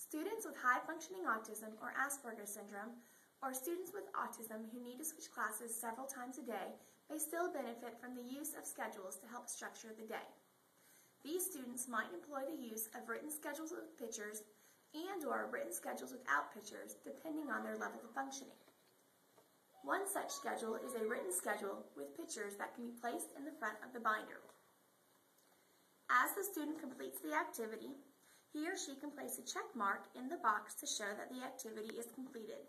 Students with high-functioning autism or Asperger's syndrome, or students with autism who need to switch classes several times a day may still benefit from the use of schedules to help structure the day. These students might employ the use of written schedules with pictures and/or written schedules without pictures, depending on their level of functioning. One such schedule is a written schedule with pictures that can be placed in the front of the binder. As the student completes the activity, he or she can place a check mark in the box to show that the activity is completed.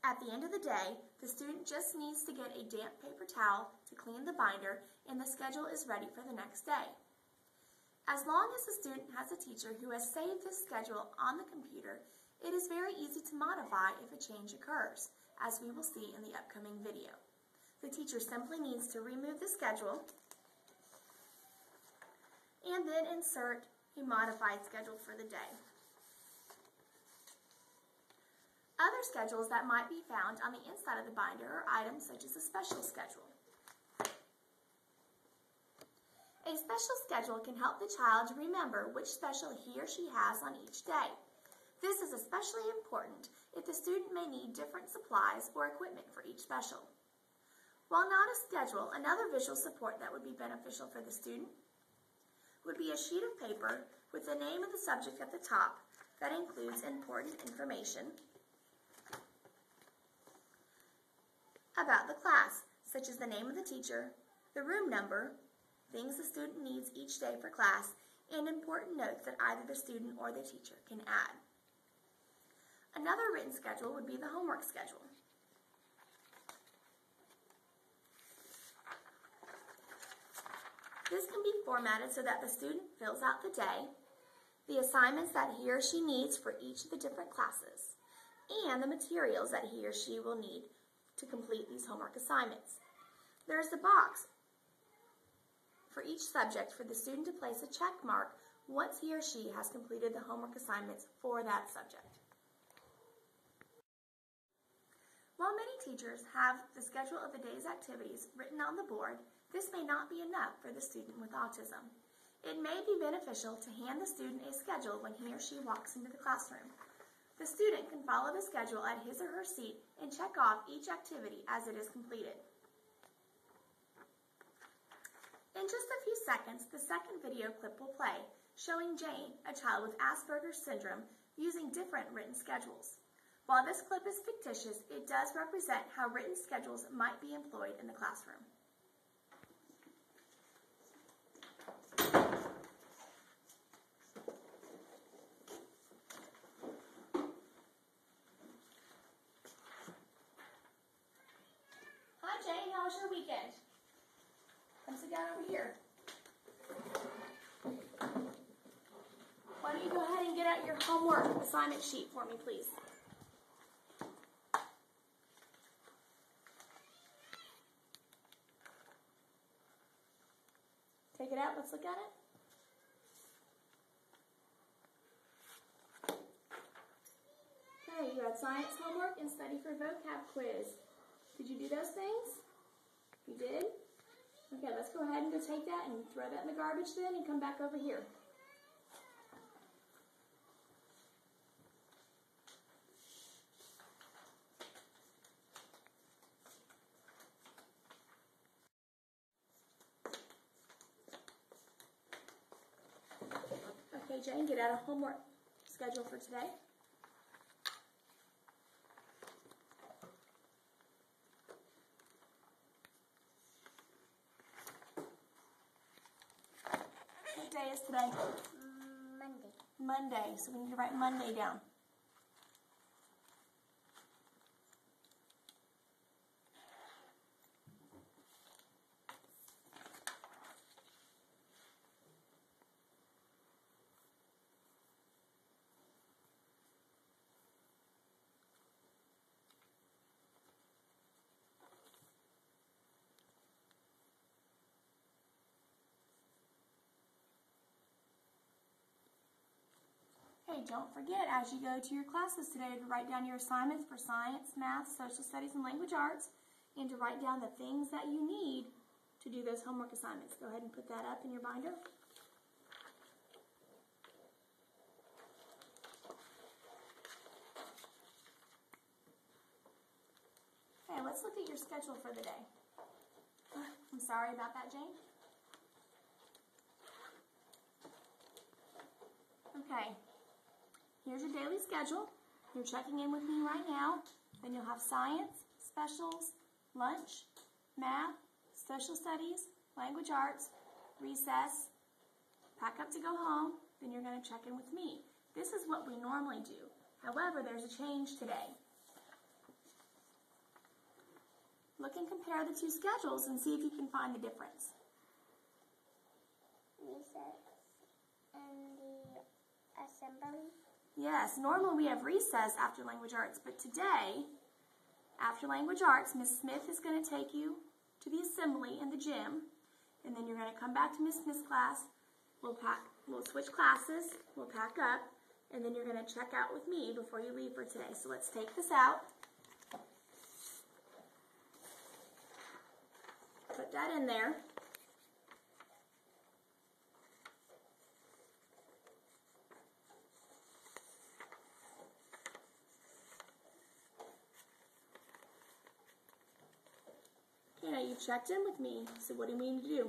At the end of the day, the student just needs to get a damp paper towel to clean the binder, and the schedule is ready for the next day. As long as the student has a teacher who has saved this schedule on the computer, it is very easy to modify if a change occurs, as we will see in the upcoming video. The teacher simply needs to remove the schedule and then insert a modified schedule for the day. Other schedules that might be found on the inside of the binder are items such as a special schedule. A special schedule can help the child remember which special he or she has on each day. This is especially important if the student may need different supplies or equipment for each special. While not a schedule, another visual support that would be beneficial for the student would be a sheet of paper with the name of the subject at the top that includes important information about the class, such as the name of the teacher, the room number, things the student needs each day for class, and important notes that either the student or the teacher can add. Another written schedule would be the homework schedule. This can be formatted so that the student fills out the day, the assignments that he or she needs for each of the different classes, and the materials that he or she will need to complete these homework assignments. There is a box for each subject for the student to place a check mark once he or she has completed the homework assignments for that subject. While many teachers have the schedule of the day's activities written on the board, this may not be enough for the student with autism. It may be beneficial to hand the student a schedule when he or she walks into the classroom. The student can follow the schedule at his or her seat and check off each activity as it is completed. In just a few seconds, the second video clip will play, showing Jane, a child with Asperger's syndrome, using different written schedules. While this clip is fictitious, it does represent how written schedules might be employed in the classroom. Hi Jane, how was your weekend? Come sit down over here. Why don't you go ahead and get out your homework assignment sheet for me, please? Take it out, let's look at it. Okay, you had science homework and study for vocab quiz. Did you do those things? You did? Okay, let's go ahead and go take that and throw that in the garbage then and come back over here. Okay, Jane, get out a homework schedule for today. What day is today? Monday. Monday, so we need to write Monday down. Hey, don't forget as you go to your classes today to write down your assignments for science, math, social studies, and language arts, and to write down the things that you need to do those homework assignments. Go ahead and put that up in your binder. let's look at your schedule for the day. I'm sorry about that, Jane. Okay, here's your daily schedule. You're checking in with me right now. Then you'll have science, specials, lunch, math, social studies, language arts, recess, pack up to go home. Then you're going to check in with me. This is what we normally do. However, there's a change today. Look and compare the two schedules and see if you can find the difference. Recess and the assembly? Yes, normally we have recess after language arts, but today, after language arts, Miss Smith is going to take you to the assembly in the gym, and then you're going to come back to Miss Smith's class. We'll switch classes, we'll pack up, and then you're going to check out with me before you leave for today. So let's take this out. Put that in there. Okay, now you checked in with me. So what do you mean to do?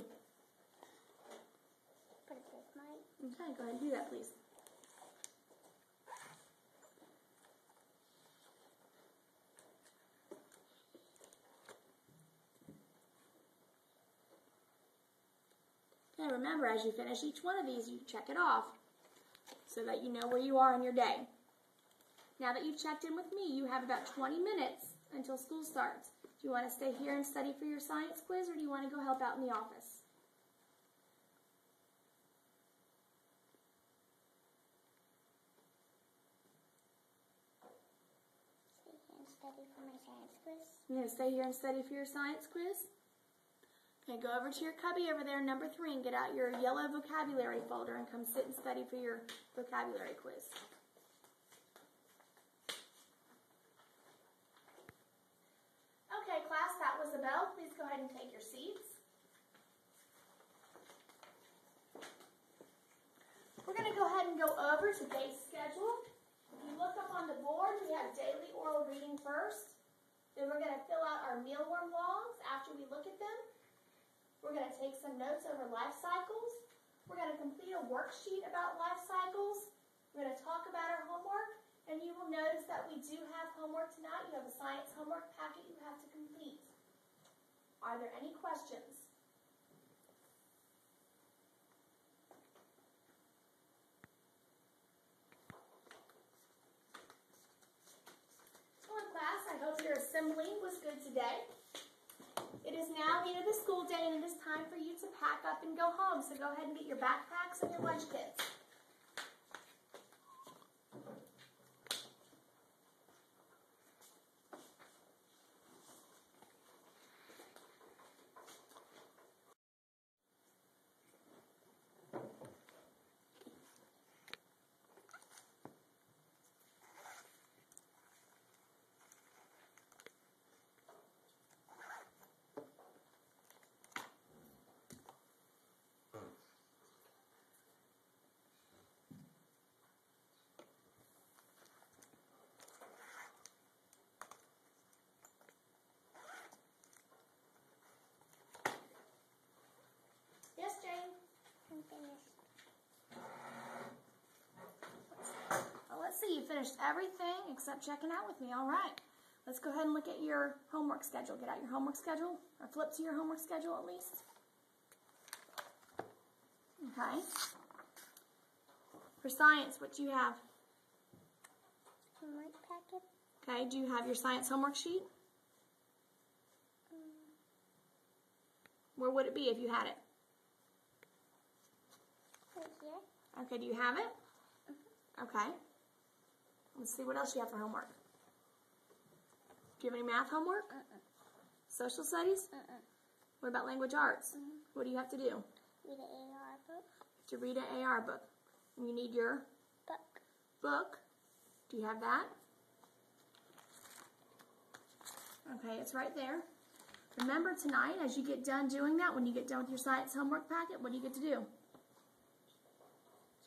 Put this mic. Okay, go ahead and do that, please. Okay, remember, as you finish each one of these, you check it off so that you know where you are in your day. Now that you've checked in with me, you have about 20 minutes until school starts. Do you want to stay here and study for your science quiz, or do you want to go help out in the office? Stay here and study for my science quiz. You're going to stay here and study for your science quiz? Okay, go over to your cubby over there, number 3, and get out your yellow vocabulary folder and come sit and study for your vocabulary quiz. Okay, class, that was the bell. Please go ahead and take your seats. We're going to go ahead and go over today's schedule. If you look up on the board, we have daily oral reading first. Then we're going to fill out our mealworm logs after we look at them. We're going to take some notes over life cycles. We're going to complete a worksheet about life cycles. We're going to talk about our homework. And you will notice that we do have homework tonight. You have a science homework packet you have to complete. Are there any questions? Hello, class. I hope your assembly was good today. It is now the end of the school day, and it is time for you to pack up and go home. So go ahead and get your backpacks and your lunch kits. Yes, Jane? I'm finished. Well, let's see. You finished everything except checking out with me. All right. Let's go ahead and look at your homework schedule. Get out your homework schedule, or flip to your homework schedule at least. Okay. For science, what do you have? Homework packet. Okay, do you have your science homework sheet? Where would it be if you had it? Right here. Okay, do you have it? Okay. Let's see what else you have for homework. Do you have any math homework? Social studies? What about language arts? What do you have to do? Read an AR book. To read an AR book. And you need your book. Do you have that? Okay, it's right there. Remember tonight, as you get done doing that, when you get done with your science homework packet, what do you get to do?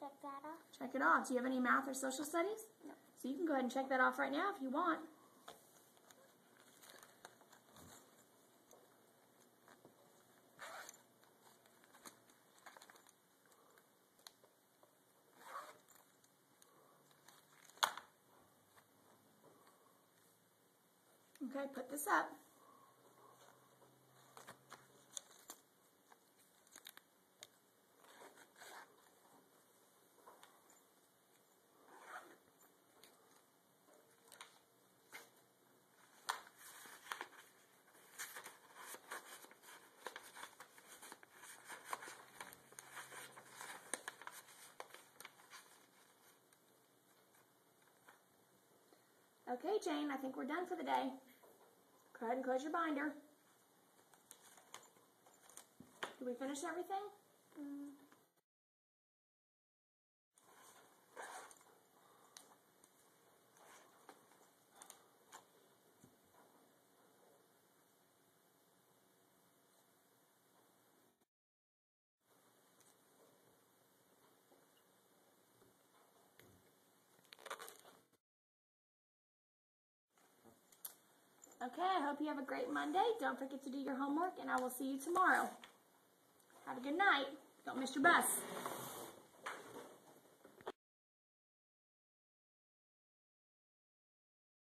Check that off. Check it off. Do you have any math or social studies? No. So you can go ahead and check that off right now if you want. Okay, put this up. Okay, Jane, I think we're done for the day. Go ahead and close your binder. Did we finish everything? Okay, I hope you have a great Monday. Don't forget to do your homework, and I will see you tomorrow. Have a good night. Don't miss your bus.